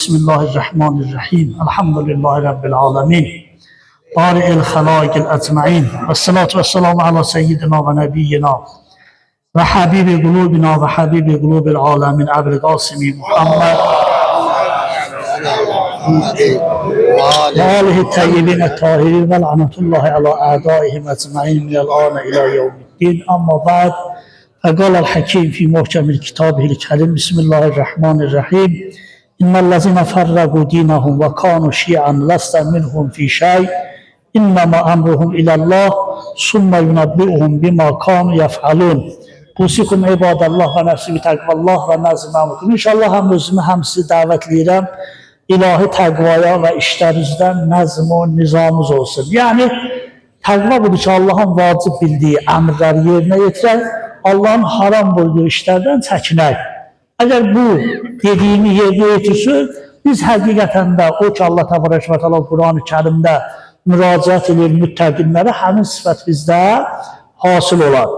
Bismillahirrahmanirrahim. Elhamdülillahi Rabbil alemin. Bari'il halâikil ecma'in. Vessalatu vesselamu ala seyyidina ve nebiyyina ve habibi kulubina ve habibi kulubil alemin. Ebil Kasimi Muhammed ve alihi teyyibine tahirin ve lanatullahi ala a'daihim ecma'in minel âne ila yevmiddin. Amma ba'd. فقال الحكيم في محكم كتابه الكريم بسم الله الرحمن الرحيم إن الذين فرقوا دينهم وكانوا شيعا لست منهم في شيء إنما أمرهم إلى الله ثم ينبئهم بما كانوا يفعلون أوصيكم عباد الله ونفسي بتقوى الله ونازل mahmudum. İnşallah hem özümü hem sizi davetliyirəm ilahi təqvaya və işlərinizdən nəzm o nizamımız olsun. Yani təqva budur ki Allah'ın vacib bildiği əmrləri yerinə yetirək, Allah'ın haram buyurduğu işlerden çəkinək. Eğer bu dediğimi yerine yetirsin, biz həqiqətən də o ki Allah Təbarək və Təala Quran-ı Kərimdə müraciət edir müttəqinlərə, həmin sifət bizdə hasıl olar.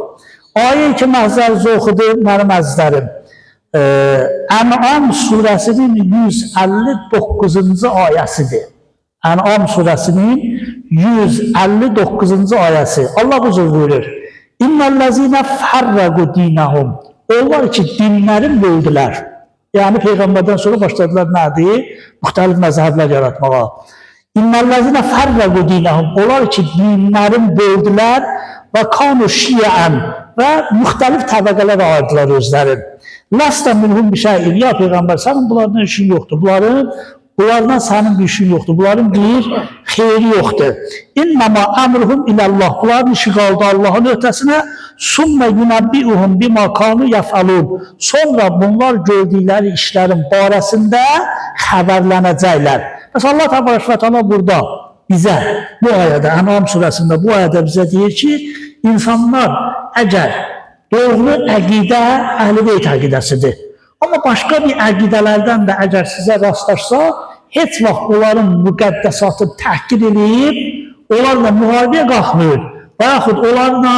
Ayə-i ki məzərinizə oxudu mənim əzizlərim. Ən'am surəsinin 159-cu ayəsidir. Ən'am surəsinin 159-cu ayəsi. Allah bu cür buyurur. İnnellezine farragu dinahum. Onlar ki dinlərin böldülər. Yani Peyğəmbərdən sonra başladılar nədir? Müxtəlif məzhəblər yaratmağa. İnnellezine farragu dinahum. Onlar ki dinlərin böldülər və kanu şiyan və müxtəlif təbəqələr ayırdılar özlərin. Lasta minhum bir şeyin. Ya Peyğəmbər, sənin bunlardan işin yoxdur. Bunlardan sənin bir işin yoxdur. Bunların bir xeyri yoxdur. İnnama əmruhum ilallah. Bunların işi qaldı Allah'ın ötəsinə. Summa yunabbi'uhum bima kanu yaf'alun. Sonra bunlar gördükləri işlərin barəsində xəbərlənəcəklər. Mesela Allah Təbarək və Təala burada bizə bu ayədə, Ən'am surəsində bu ayədə bizə deyir ki, insanlar əgər doğru əqidə Əhl-i Beyt əqidəsidir. Ama başka bir əqidələrdən də əgər sizə rastlaşsa, heç vaxt onların müqəddəsatını təhqir edib, onlarla müharibəyə qalxmır və yaxud onlarla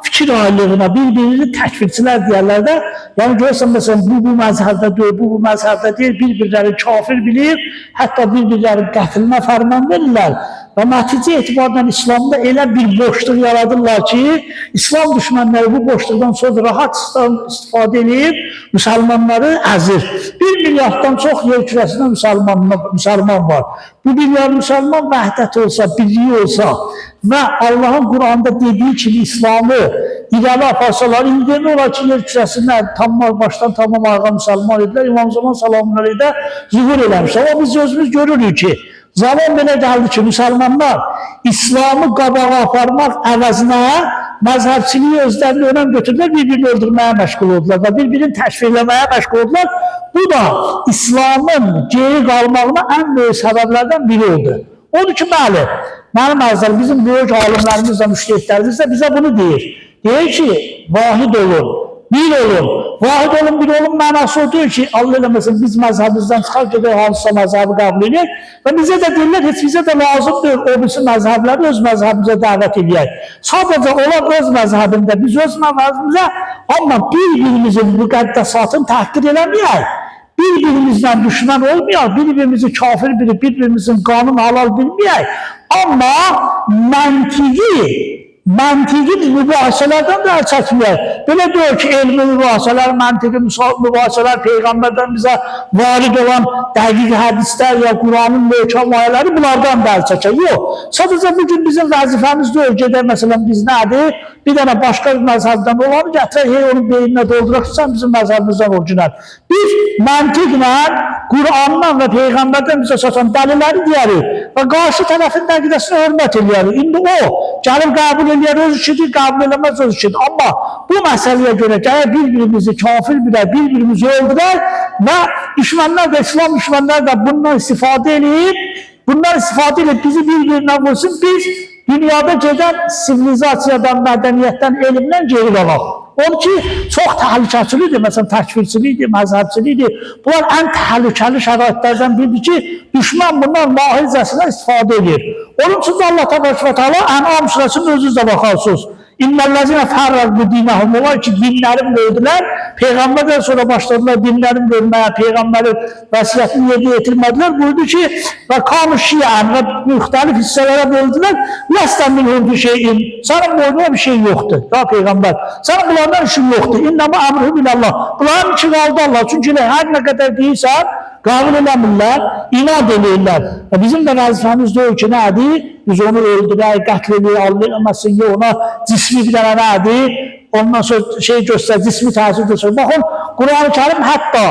fikir ayrılığına bir-birini təkfirçilər deyərlər də, yəni görürsən, məsələn, bu məzhəbdə deyil, bu məzhəbdə deyil, bir-birləri kafir bilir, hətta bir-birləri qətilinə fərman verirlər və nəticə etibarla İslamda elə bir boşluq yaradırlar ki, İslam düşmənləri bu boşluqdan sonra rahat istifadə edib, müsəlmanları əzir. 1 milyarddan çox yer kürəsində müsəlman var. Bu milyar müsəlman vəhdət olsa, birliyi olsa və Allah'ın Qur'anda dediği kimi İslamı irəli aparsalar, indi ne olar ki, yer kürəsində başdan tamam ayağa müsəlman edilər, İmam Zaman salamları da zuhur eləmişlər. Ama biz özümüz görürük ki, zaman belə gəldi ki, müsəlmanlar İslamı qabağa aparmaq əvəzinə məzhəbçiliyi özlərini önəm götürdülər, bir-birini öldürməyə məşğul oldular və bir-birini təşvirləməyə məşğul oldular. Bu da İslamın geri qalmağına ən böyük səbəblərdən biri oldu. Odur ki, bəli, mənim əzizlərim, bizim böyük alimlərimiz də, müştəhidlərimiz də bizə bunu deyir. Deyir ki, vahid olun, bir olun. Vahid olun, bir olun mənası o deyil ki, Allah eləməsin, biz məzhəbimizdən çıxar gedək, hansısa məzhəbi qəbul edək və bizə də deyirlər, heç bizə də lazımdır o birisi məzhəbləri öz məzhəbimizə dəvət edək. Sadəcə onlar öz məzhəbində, biz öz məzhəbimizə, amma bir-birimizin müqəddəsatını təhqir eləməyək, bir-birimizdən düşmən olmayaq, bir-birimizi kafir bilib, bir-birimizin qanun halal bilməyək, amma məntiqi mübahisələrdən də əl çəkməyək. Belə deyir ki, elmi mübahisələr, məntiqi mübahisələr, Peyğəmbərdən bizə varid olan dəqiq hədislər ya Quranın möhkəm ayələri bunlardan da əl çəkək. Yox, sadəcə bugün bizim vəzifəmiz deyil, gedək, məsələn, biz nədir? Bir dənə başqa bir məzhəbdən olanı gətirək, onun beyninə dolduraq ki, sən bizim məzhəbimizdən orijinal. Biz məntiqlə, Qurandan və Peyğəmbərdən bizə çatan dəlilləri deyərik və qarşı tərəfin dəqiqəsinə hörmət edərik. İndi o, gəlib qəbul eləyər öz işidir, qəbul eləməz öz işidir. Amma bu məsələyə görə gəlir bir-birimizi kafir bilək, bir-birimizi öldürək və düşmənlər də, İslam düşmənlər də bundan istifadə edib, bizi bir-birinə vursun, biz dünyada gedən sivilizasiyadan, mədəniyyətdən, elmdən geri qalaq. Onun ki, çox təhlükəçilidir, məsələn, təkfirçilidir, məzhəbçilidir. Bunlar ən təhlükəli şəraitlərdən biridir ki, düşmən bundan lahizəsinə istifadə edir. Onun üçün Allah Təbarək və Təala Ən'am surəsinin özünüzə baxarsınız. İnnellezine farragu dinahum. O var ki dinlerini böldüler. Peygamberden sonra başladılar dinlerini bölmeye. Peygamberin vasiyetini yerine getirmediler. Buyurdu ki ve kânu şiyan ve muhtelif hisselere böldüler. Lestan minhum bir şeyin. Sana boynuna bir şey yoktu. Ya Peygamber. Sana bunlardan işin yoktu. İnnama amruhu bilallah. Bunların için kaldı Allah. Çünkü her ne kadar değilse kabul edemirler, inat edirlər. Bizim de vazifemiz de o ki nədir? Biz onu öldürək, qətledirik, anlayamazsın ki ona cismi bir dənə nədir? Ondan sonra şey göstər, cismi təsir göstər. Baxın, Quran-ı Kerim hətta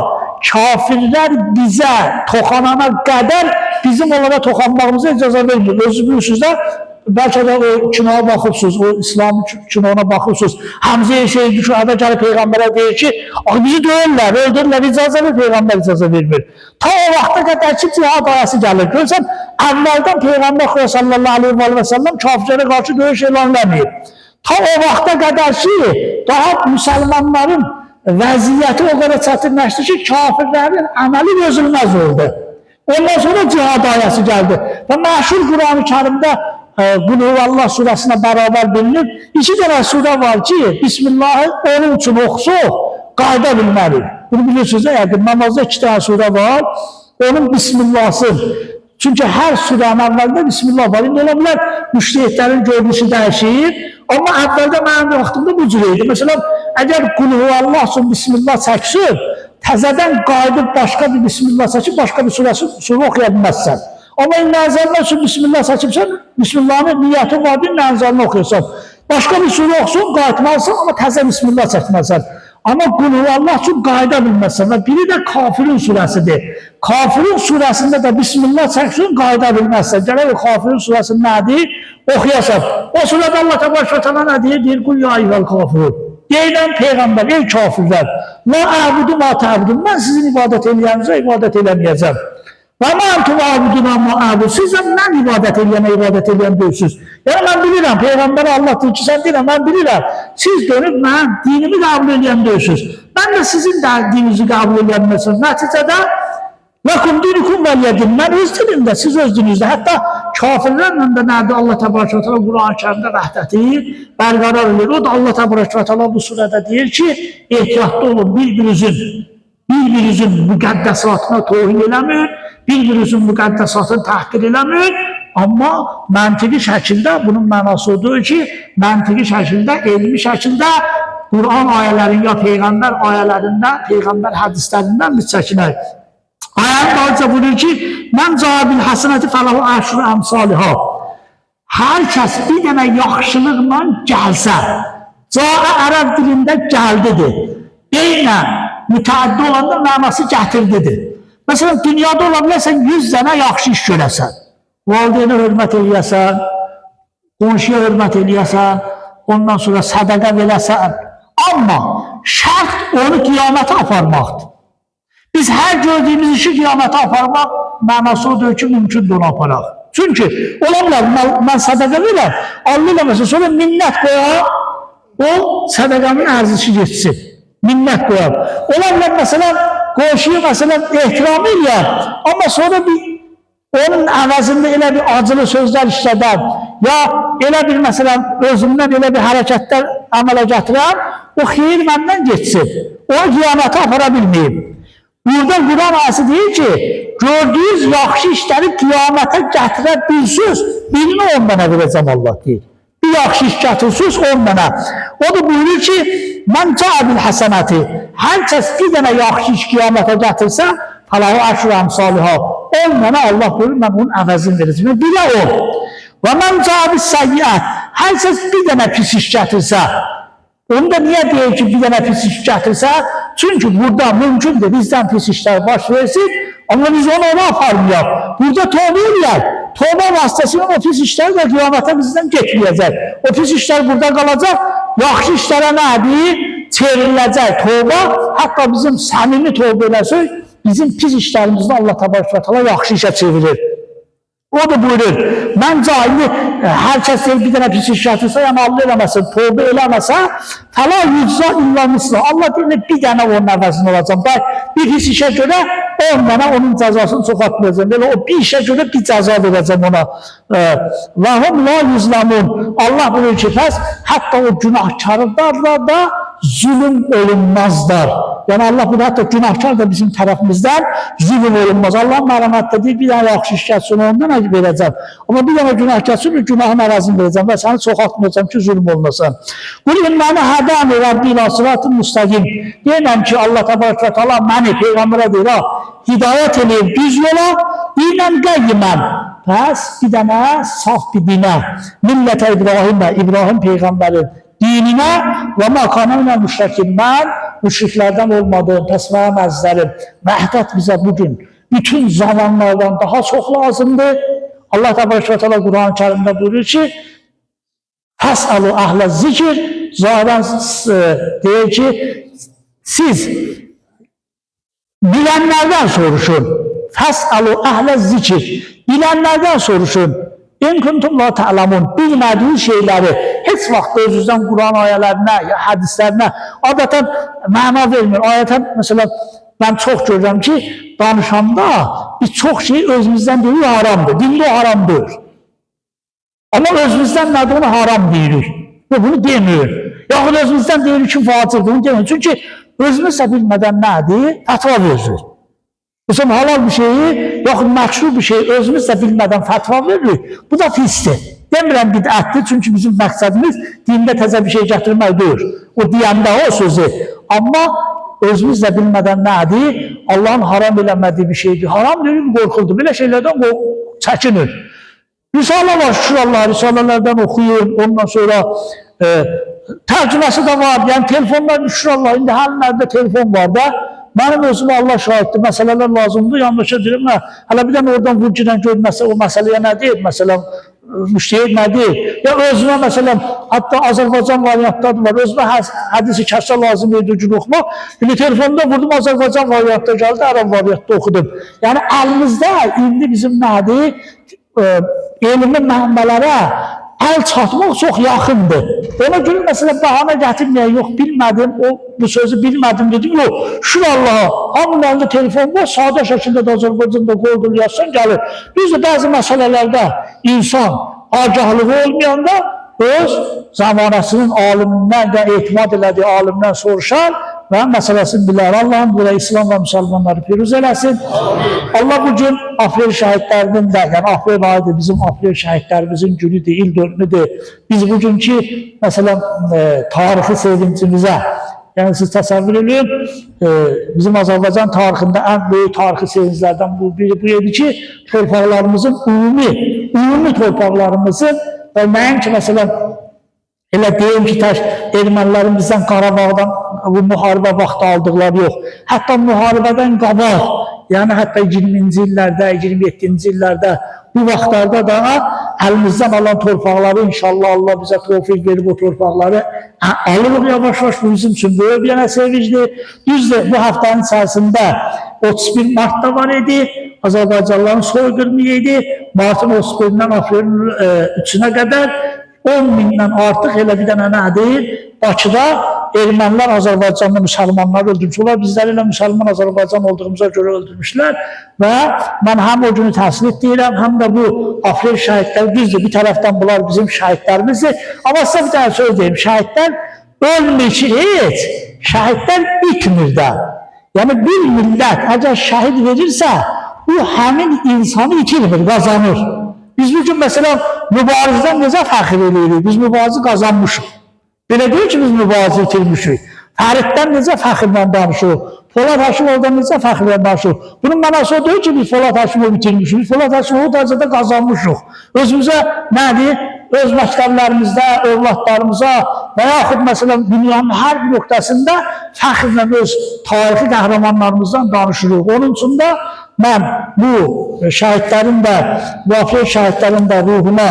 kafirlər bizə toxanana qədər bizim onlara toxanmağımıza icazə vermir. Özü bilirsiniz də, belki de o kinoya bakırsınız, o İslam kinoya bakırsınız. Hamza'ya şey düşün, Adacarı Peygamber'e deyir ki, bizi döyürler, öldürürler, icazə ver, Peygamber icazə vermir. Ta o vaxta qədər ki, cihad ayası gəlir. Görürsən, əvvəldən Peygamber sallallahu aleyhi ve sellem kafirlərə qarşı döyüş elan vermir. Ta o vaxta qədər ki, daha Müslümanların vəziyyəti o qədər çətinləşdi ki, kafirlərin əməli gözülməz oldu. Ondan sonra cihad ayası gəldi. Və məşhur Quran-ı Kerimdə Qul Huvallah surasına beraber bilinir. İki tane sure var ki, Bismillah'ı onun için oxusuq, qayda bilməli. Bunu bilirsiniz, namazda iki tane sure var, onun Bismillah'sın. Çünkü her surenin əvvəldə Bismillah var. İndi ola bilər, müştehidlərin görünüşü dəyişir. Amma əvvəldə mənim vaxtımda bu cür idi. Mesela, əgər Qul Huvallah üçün Bismillah çəksin, təzədən qayıdıb başqa bir Bismillah çəkib, başqa bir sure oxuya bilməzsən. Ama innəzəllə üçün Bismillah seçimsən, Bismillah'ın niyyəti var, innəzəllə oxuyursan. Başqa bir sure oxusun, qayıtmalısın, amma təzə Bismillah çəkməsən. Amma Qul Huvallah üçün qayıda bilməzsən. Və biri də Kafirin surəsidir. Kafirin surəsində də Bismillah çəksin, qayıda bilməzsən. Gələk o Kafirin surəsinin nədir? Oxuyasan. O surədə Allah təbarək və təala nə deyir? Deyir, Qul ya eyyuhel kafirun. Deyilən Peyğəmbər, ey kafirlər, la əbudu ma təbudun. Mən sizin ibadət eləyənizə ibadət eləməyəcəm. Və mən tuvabudun amma əbud. Siz də mən ibadət eləyən deyilsiniz. Yəni mən bilirəm, Peyğəmbər Allah deyir ki, sən deyirəm, mən bilirəm. Siz dönüb mən dinimi qəbul eləyən deyilsiniz. Mən də sizin də dininizi qəbul eləyənməsiniz. Nəticədə lakum dinikum vəliyədim. Mən öz dinimdə, siz öz dininizdə. Hətta kafirlərlə də nədir Allah təbarək və təala Quran-ı Kərimdə rəhməti bərqərar edir. O da Allah təbarək və təala bu surədə deyir ki, ehtiyatlı olun, bir-birinizin müqəddəsatına tohin eləmir, bir-birinizin müqəddəsatını təhqir eləmir, amma məntiqi şəkildə, bunun mənası odur ki, məntiqi şəkildə, elmi şəkildə Quran ayələrin ya Peyğəmbər ayələrindən, Peyğəmbər hədislərindən biz çəkinək. Ayənin dalınca buyurur ki, mən cabil həsənəti fəlahu əşru əmsaliha. Hər kəs bir dənə yaxşılıqla gəlsə, caə ərəb dilində gəldidir. Beynən, mütəaddi olanda mənası gətirdidir. Məsələn, dünyada ola bilərsən 100 dənə yaxşı iş görəsən. Valideynə hörmət eləyəsən, qonşuya hörmət eləyəsən, ondan sonra sədəqə verəsən. Amma şərt onu qiyamətə aparmaqdır. Biz hər gördüyümüz işi qiyamətə aparmaq mənası odur ki, mümkündür onu aparaq. Çünki ola bilər, mən sədəqə verəm, Allah eləməsin, sonra minnət qoyar, o sədəqəmin ərzişi geçsin. Minnət qoyar. Ola bilər, məsələn, qonşuya məsələn ehtiram eləyər, amma sonra onun əvəzində elə bir acılı sözlər işlədər, ya elə bir məsələn özümdən elə bir hərəkətlər əmələ gətirər, o xeyir məndən geçsin, o qiyamətə apara bilməyib. Burada Quran ayəsi deyir ki, gördüyünüz yaxşı işləri qiyamətə gətirə bilsiniz, birini 10 mənə verəcəm Allah deyir. Bir yaxşı iş gətirsiniz 10 mənə. O da buyurur ki, mən cabil həsənəti, hər kəs bir dənə yaxşı iş qiyamətə gətirsə, fəlahu əşru əmsaliha. 10 mənə Allah buyurur, mən bunun əvəzini verəcəm. Bir də o. Və mən cabil səyyət, hər kəs bir dənə pis iş gətirsə, onu da niye deyir ki bir dənə pis iş gətirsə? Çünki burada mümkündür bizdən pis işlər baş versin, amma biz onu aparmayaq. Burada tövbə eləyək. Tövbə vasitəsilə o pis işlər də qiyamətə bizdən getməyəcək. O pis işlər burada qalacaq, yaxşı işlərə nədir? Çevriləcək tövbə, hətta bizim səmimi tövbə eləsək, bizim pis işlərimizdə Allah təbarək və təala yaxşı işə çevirir. O da buyurur, mən cahili hər kəs bir dənə pis iş gətirsə, yəni Allah eləməsin, tövbə eləməsə, Fəla yücza illa misla. Allah deyir, bir dənə onun əvəzini olacam. Bir pis işə görə 10 dənə onun cəzasını çoxaltmayacam. Belə o bir işə görə bir cəza verəcəm ona. Və hum la yüzlamun. Allah buyuruyor ki, pəs hətta o günahkarlarla da zulüm olunmazlar. Yani Allah bunu hatta günahkar da bizim tarafımızdan zulüm olunmaz. Allah'ın mərhəmətdə deyir, bir dənə yaxşı iş gəlsin, ondan verəcəm. Amma bir dənə günah gəlsin, günahın əvəzini verəcəm və səni çoxaltmayacam ki, zulüm olmasın. Qul innəni hədəni Rabbi ilə sıratın müstəqim. Deyirəm ki, Allah təbarək və təala məni Peyğəmbərə deyir, hidayət eləyir düz yola, dinən qəyyimən. Pəs bir dənə saf bir dinə, millətə İbrahim Peyğəmbərin dinine ve makamına müşrikin, ben müşriklerden olmadığım, tesmem əzizlərim, vəhdət bize bugün bütün zamanlardan daha çok lazımdır. Allah təbarək və təala Kur'an-ı Kerim'de buyuruyor ki, Fəs'alu əhle zikir, zaten deyir ki, siz bilenlerden soruşun. Fəs'alu əhle zikir, bilenlerden soruşun. İn kuntum la ta'lamun, bilmediğiniz şeyleri hiç vaxt özünüzden Kur'an ayələrinə, ya hədislərinə adətən məna vermir. Ayətən, mesela ben çok görürüm ki, danışanda biz çok şey özümüzden deyirik haramdır. Dində o haramdır. Ama özümüzden nədir onu haram deyirik. Ve bunu demiyor. Yaxud özümüzden deyirik ki, vacibdir, bunu demiyor. Çünkü özümüzsə bilmədən nədir? Fətva verir. Mesela halal bir şeyi, yaxud məşru bir şeyi özümüz də bilmədən fətva veririk. Bu da pisdir. Demirəm bidətdir, çünki bizim məqsədimiz dində təzə bir şey gətirmək deyil. O deyəndə o sözü. Amma özümüz də bilmədən nədir? Allah'ın haram eləmədiyi bir şeydir. Haram deyil, qorxuldur. Belə şeylərdən çəkinir. Risale var, şükür Allah, risalelerden okuyun. Ondan sonra tərcüməsi də var. Yəni telefonlar, şükür Allah, indi həllerde telefon var da. Benim özüme Allah şahittir, meseleler lazımdır, yanlışa deyirəm, hələ bir dənə oradan vurcudan görməsə, o məsələyə nə deyir, məsələn, müştehid nə deyir, ya özümə məsələn, hatta Azərbaycan variantları var, özümə hədisi kəsə lazım edici oxumaq, indi telefonda vurdum, Azərbaycan variantda gəldi, Ərəb variantda oxudum. Yəni, əlimizdə indi bizim nədir, elmi mənbələrə el çatmaq çox yaxındır. Ona görə məsələ bahana gətirməyə, yox bilmədim, bu sözü bilmədim dedim, yox, şükür Allaha, hamının əlində telefon var, sadə şəkildə də Azərbaycanda qoydur, yazsan gəlir. Düzdür, bəzi məsələlərdə insan agahlığı olmayanda öz zamanəsinin alimindən və etimad elədiyi alimdən soruşar və məsələsini bilər. Allah'ın buraya İslam və Müslümanları firuz eləsin. Allah bugün Afrin şəhidlərinin də, yəni Afrin ayıdır, bizim Afrin şəhidlərimizin günüdür, il dönümüdür. Biz bugünkü, məsələn, tarixi sevincimizə, yəni siz təsəvvür edin, bizim Azərbaycan tarixində ən böyük tarixi sevinclərdən bu idi ki, torpaqlarımızın ümumi torpaqlarımızın, olmayan ki, məsələn, elə deyim ki, ermənilərin bizdən Qarabağdan bu müharibə vaxtı aldıqları yox. Hətta müharibədən qabaq, yəni hətta 20-ci illərdə, 27-ci illərdə, bu vaxtlarda da əlimizdən alan torpaqları inşallah Allah bizə tövfiq verib o torpaqları alırıq yavaş-yavaş, bu bizim üçün böyük bir yana sevincdir. Düzdür, bu haftanın içərisində 31 Mart'da var idi, Azərbaycanlıların soyqırımı idi, Mart'ın 31'dən Afrin'in 3'üne qədər 10.000'den artıq elə bir dənə nədir? Bakıda ermənilər Azərbaycanlı müsəlmanları öldürmüşlər. Bizlər ilə müsəlman Azərbaycan olduğumuza görə öldürmüşlər və mən həm o günü təsnif deyirəm, həm də bu Afrin şəhidləri düzdür. Bir tərəfdən bunlar bizim şəhidlərimizdir. Amma sizə bir tane söz deyim, şəhidlər ölmür ki, heç şəhidlər bitmir də. Yəni bir millət əgər şəhid verirsə, bu həmin insanı itirmir, qazanır. Biz bugün mesela mübarizdən necə fəxr edirik? Biz mübarizi qazanmışıq. Belə deyil ki, biz mübarizi itirmişik. Fəriddən necə fəxrlə danışırıq? Polat Həşimovdan necə fəxrlə danışırıq? Bunun mənası o deyil ki, biz Polat Həşimovu itirmişik. Biz Polat Həşimovu dərəcədə qazanmışıq. Özümüzə nədir? Öz məktəblərimizdə, övladlarımıza və yaxud məsələn dünyanın hər bir nöqtəsində fəxrlə öz tarixi qəhrəmanlarımızdan danışırıq. Onun üçün də mən bu şəhidlərin də, bu Afrin şəhidlərin də ruhuna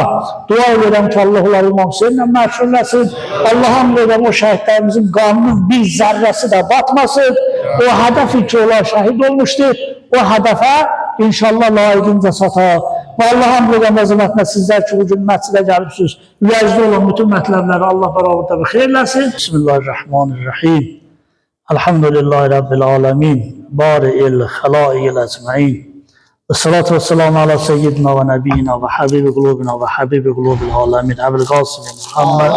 dua edirəm ki, Allah onları İmam Hüseyinlə məşhurləsin. Allah'ım edirəm o şəhidlərimizin qanının bir zərrəsi də batmasın. O hədəf ki, onlar şəhid olmuşdur. O hədəfə inşallah layiqincə çatar. Vallahi hamdülillah əzəmətinə sizlər ki, bugün məscidə gəlibsiniz. Vəcdə olan bütün mətləbləri Allah bərabərdə bir xeyirləsin. Bismillahirrahmanirrahim. Elhamdülillahi Rabbil alemin. Bari'il xalaiyil ecmain. Esselatu vesselamu ala seyyidina ve nebiyyina ve habibi kulubina ve habibi kulubil alemin. Ebu'l Qasim Muhammed.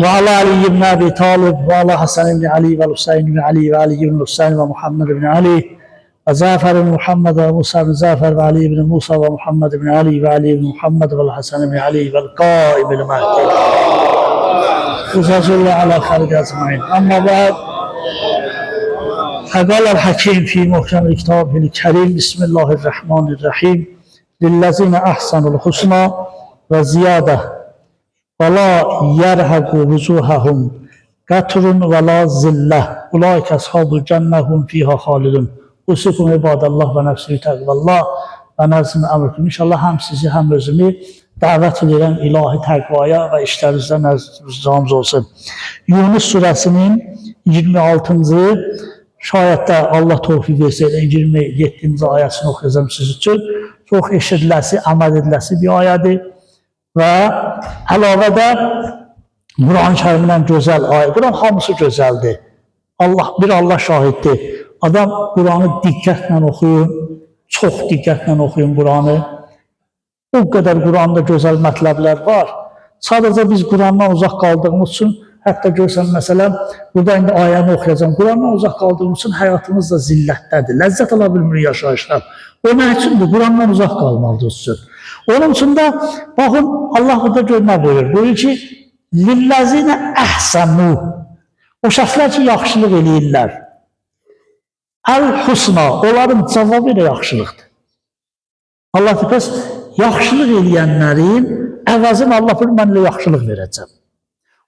Ve ala Ali ibn Abi Talib ve ala Hasan ibn Ali ve Hüseyin ibn Ali ve Ali ibn Hüseyin ve Muhammed ibn Ali ve Zafer ibn Muhammed ve Musa ibn Zafer ve Ali ibn Musa ve Muhammed ibn Ali ve Ali ibn Muhammed ve Hasan ibn Ali ve Qaim ibn Mahdi. Uzazullah ala khalqi ecmain. Amma ba'd. فقال الحكيم في محكم كتابه الكريم بسم الله الرحمن الرحيم للذين أحسنوا الحسنى وزيادة ولا يرهق وجوههم قتر ولا ذلة أولئك أصحاب الجنة هم فيها خالدون أوصيكم عباد الله ونفسي بتقوى الله ونظم أمركم İnşallah hem sizi hem özümü davet ederim ilahi takvaya ve işlerinizden rızamız olsun. Yunus suresinin 26. şayət də Allah tövfiq versəydə 27-ci ayəsini oxuyacağım siz üçün. Çox eşidiləsi, əməl ediləsi bir ayədir. Və əlavə də Quran-ı Kərimdən gözəl ayə. Quran hamısı gözəldir. Bir Allah şahiddir. Adam Quranı diqqətlə oxuyun, çox diqqətlə oxuyun Quranı. O qədər Quranda gözəl mətləblər var. Sadəcə biz Qurandan uzaq qaldığımız üçün hətta görsən, məsələn, burada indi ayəni oxuyacağım. Qurandan uzaq qaldığımız üçün həyatımız da zillətdədir. Ləzzət ala bilmir yaşayışlar. O nə üçündür? Qurandan uzaq qalmalıdır. Onun üçün də, baxın, Allah burada görmə buyurur. Buyurur ki, lilləzinə əhsənu. O şəxslər ki, yaxşılıq eləyirlər. Əl-husna, onların cavabı ilə yaxşılıqdır. Allah deyir, yaxşılıq eləyənlərin əvəzini Allah bilir, mən ilə yaxşılıq verəcəm.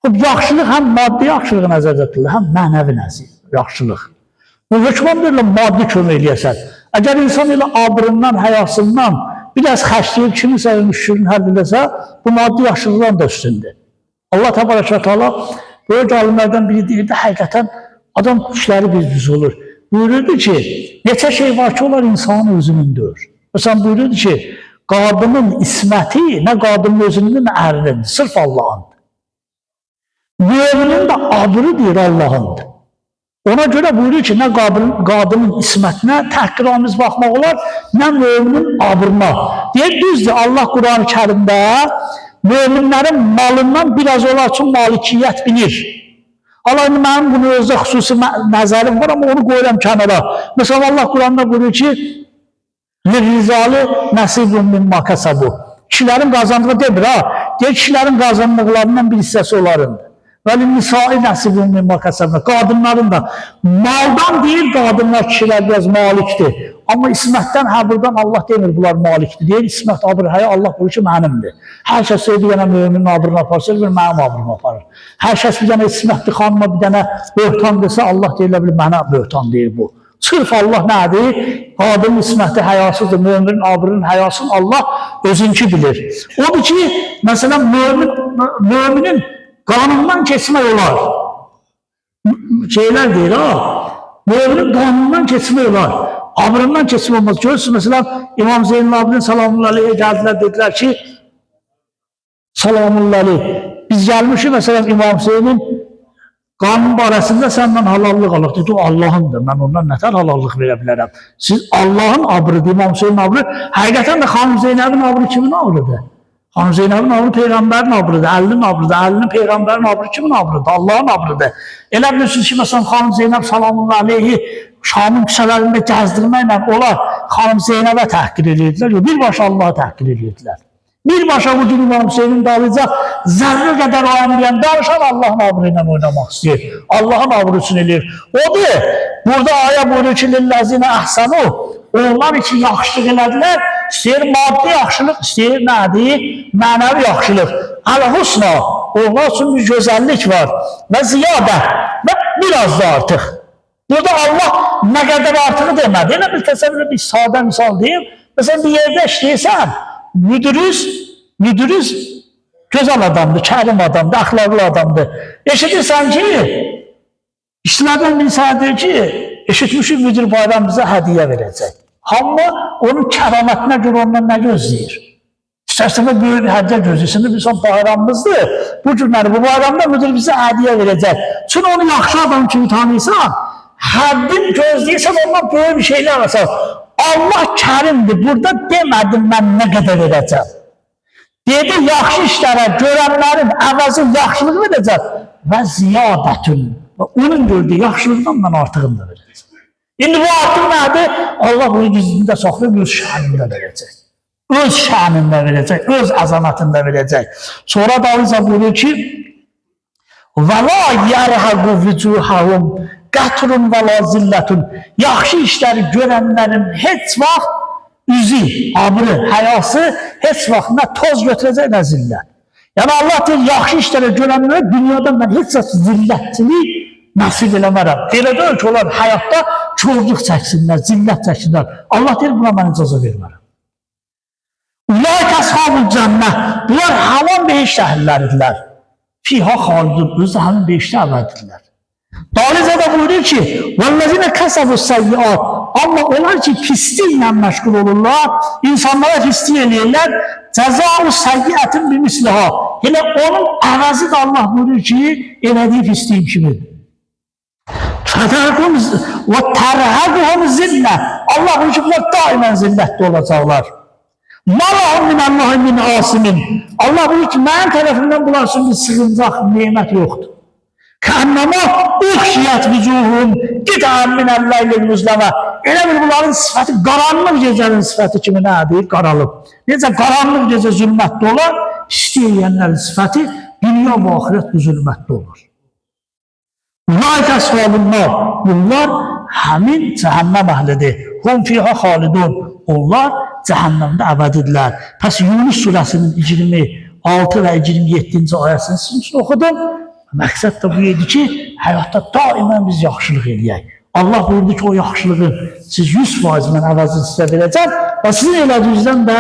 Yaxşılıq həm maddi yaxşılığı nəzərdə tutulur, həm mənəvi yaxşılıq. Hökman deyirlər, maddi kömək eləyəsən. Əgər insan elə abrından, həyasından biraz xəşləyib, kiminsə müşkülün həll edəsə, bu maddi yaxşılıqdan da üstündür. Allah təbarək və teala böyük alimlərdən biri deyirdi, həqiqətən adam işləri bir düz olur. Buyururdu ki, neçə şey var ki, onlar insanın özünündür. Məsələn, buyururdu ki, qadının isməti nə qadının özünündür, nə ərinin, sırf Allah'ındır. Müminin də abrı deyir Allah'ındır. Ona görə buyurur ki, nə qadının ismətinə təhqiramiz baxmaq olar, nə müminin abrına. Deyir, düzdür, Allah Quran-ı Kərimdə müminlərin malından biraz onlar üçün malikiyyət bilir. Allah, mənim bunu özdə xüsusi nəzərim var, amma onu qoyuram kənara. Məsələn, Allah Quran'da buyurur ki, Lirrizali nəsibun mimma kəsəbu. Kişilərin qazandığı demir, ha? Deyir, kişilərin qazandıqlarından bir hissəsi onlarındır. Vəl-nisai nəsibun mimma kəsəbunə. Qadınların da. Maldan deyir, qadınlar, kişilər biraz malikdir. Amma ismətdən, buradan Allah demir, bunlar malikdir. Deyir, ismət, abr, həyə Allah buyur ki, mənimdir. Hər kəs bir dənə müminin abrını aparsa, bir mənim abrını aparır. Hər kəs bir dənə ismətli xanıma bir dənə böhtan desə, Allah deyilə bilir, mənə böhtan deyir bu. Sırf Allah nədir? Qadının isməti həyasıdır, müminin abrının həyasını Allah özünkü bilir. Odur ki, məsələn, müminin qanundan keçmək olar. Şeylər deyir, ha? Müminin qanundan keçmək olar. Abrından keçmək olmaz. Görürsünüz, məsələn, İmam Zeynəl abinin salamullah aleyhə gəldilər, dedilər ki, salamullah aleyh. Biz gəlmişik, məsələn, İmam Zeynəl qanun barəsində səndən halallıq alıq. Dedi, o Allahındır, mən ondan nətər halallıq verə bilərəm. Siz Allahın abrıdır, İmam Hüseyin abrı. Həqiqətən də Xanım Zeynəbin abrı kimin abrıdır? Xanım Zeynəbin abrı Peyğəmbərin abrıdır, Əlinin abrıdır, Əlinin Peyğəmbərin abrı kimin abrıdır? Allahın abrıdır. Elə bilirsiniz ki, məsələn, Xanım Zeynəb salamullah aleyhi Şamın küçələrində gəzdirməklə onlar Xanım Zeynəbə təhqir edirdilər, birbaşa Allah'a təhqir edirdilər. Birbaşa bu gün İmam Hüseynin dalıca zərrə qədər o əmriyən danışan Allahın abrı ilə oynamaq istəyir. Allahın abrı üçün eləyir. Odur, burada ayə buyurur ki, lilləzinə əhsənu, onlar için yaxşılıq elədilər, istəyir maddi yaxşılıq, istəyir nədir? Mənəvi yaxşılıq. Əl-husna, onlar üçün bir gözəllik var və ziyadə və biraz da artıq. Burada Allah nə qədər artığı demədi. Elə bir təsəvvür bir sadə misal deyim. Məsələn, bir yerdə işləyirsən, müdürüz gözəl adamdır, kərim adamdır, əxlaqlı adamdır. Eşidirsən ki, işçilərdən bir sənə deyir ki, eşitmişik müdür bayram bize hediye verəcək. Amma onun kəramətinə görə ondan nə gözləyir? İstərsənə böyük bir hədiyyə gözləyirsən də bilsən bayramımızdır. Bu günləri, bu bayramda müdür bizə hədiyyə verəcək. Çünki onu yaxşı adam kimi tanıyırsan, həddin gözləyirsən ondan böyük bir şeylər alırsan. Allah kərimdir, burada demədim mən nə qədər verəcəm. Dedi, yaxşı işlərə görənlərin əvəzi yaxşılıq verəcək və ziyadətün. Onun gördüyü yaxşılıqdan mən artığını da verəcək. İndi bu artıq nədir? Allah bunu gizlində saxlayıb öz şənində verəcək. Öz şənində verəcək, öz əzəmətində verəcək. Sonra da Allah buyuruyor ki, وَلَا يَرْهَقُ وُجُوهَهُمْ قَتْرٌ وَلَا زِلَّةٌ. Yaxşı işləri görənlərin heç vaxt üzü, abrı, həyası heç vaxt nə toz götürəcək, nə zillət. Yəni Allah deyir, yaxşı işləri görənlərə dünyada mən heç vaxt zillətçilik nasip eləmərəm. Elə deyil ki, onlar həyatda çorluq çəksinlər, zillət çəksinlər. Allah deyir, buna mən icazə vermərəm. Ulaik əshabul cənnə. Bunlar haman behişt əhilləridirlər. Fiha xalidun. Özü həmin behiştə əbədirlər. Dalizədə buyuruyor ki, وَالَّذِينَ كَسَبُوا السَّيِّئَاتِ. Amma onlar ki, pisliklə məşğul olurlar, insanlara pislik eləyirlər, cəza-u səyyiətin bimisliha. Elə onun əvəzi də Allah buyuruyor ki, elədiyi pisliyin kimidir. وَتَرْهَقُهُمْ zillə. Allah buyuruyor ki, bunlar daimən zillətdə olacaqlar. مَلَهُمْ مِنَ اللّٰهِ مِنْ عَاصِمٍ. Allah buyuruyor ki, mənim tərəfimdən bunlar üçün bir sığıncaq, nimət yoxdur. Kənnəmə uxşiyət vücuhum qidəm minəlləylə müzləmə. Elə bir bunların sifəti qaranlıq gecənin sifəti kimi nədir? Qaralıb. Necə qaranlıq gecə zülmətdə olar, istəyənlərin sifəti dünya və axirət bu zülmətdə olur. Ulaik əshabunnar. Bunlar həmin cəhənnəm əhlidir. Hum fiha xalidun. Onlar cəhənnəmdə əbədidirlər. Pəs Yunus surəsinin 26 və 27-ci ayəsini sizin üçün oxudum. Məqsəd də bu idi ki, həyatda daimən biz yaxşılıq eləyək. Allah buyurdu ki, o yaxşılığı siz 100% mən əvəzini sizə verəcəm və sizin elədiyinizdən də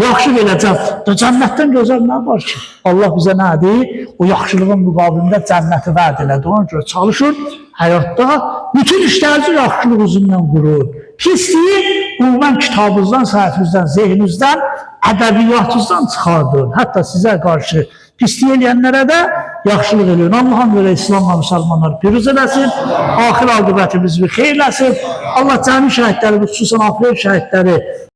yaxşı verəcəm. Cənnətdən gözəl nə var ki? Allah bizə nədir? O yaxşılığın müqabilində cənnəti vəd elədi. Ona görə çalışın, həyatda bütün işlərinizi yaxşılıq üzündən qurun. Pisliyi ümumən kitabınızdan, səhəfinizdən, zehninizdən, ədəbiyyatınızdan çıxardın. Hətta sizə qarşı pislik eləyənlərə də yaxşılıq eləyin. Allah'ın görə İslamla müsəlmanları pürüz eləsin, axir aqibətimizi xeyirləsin. Allah cəmi şəhidləri, xüsusən Afrika şəhidləri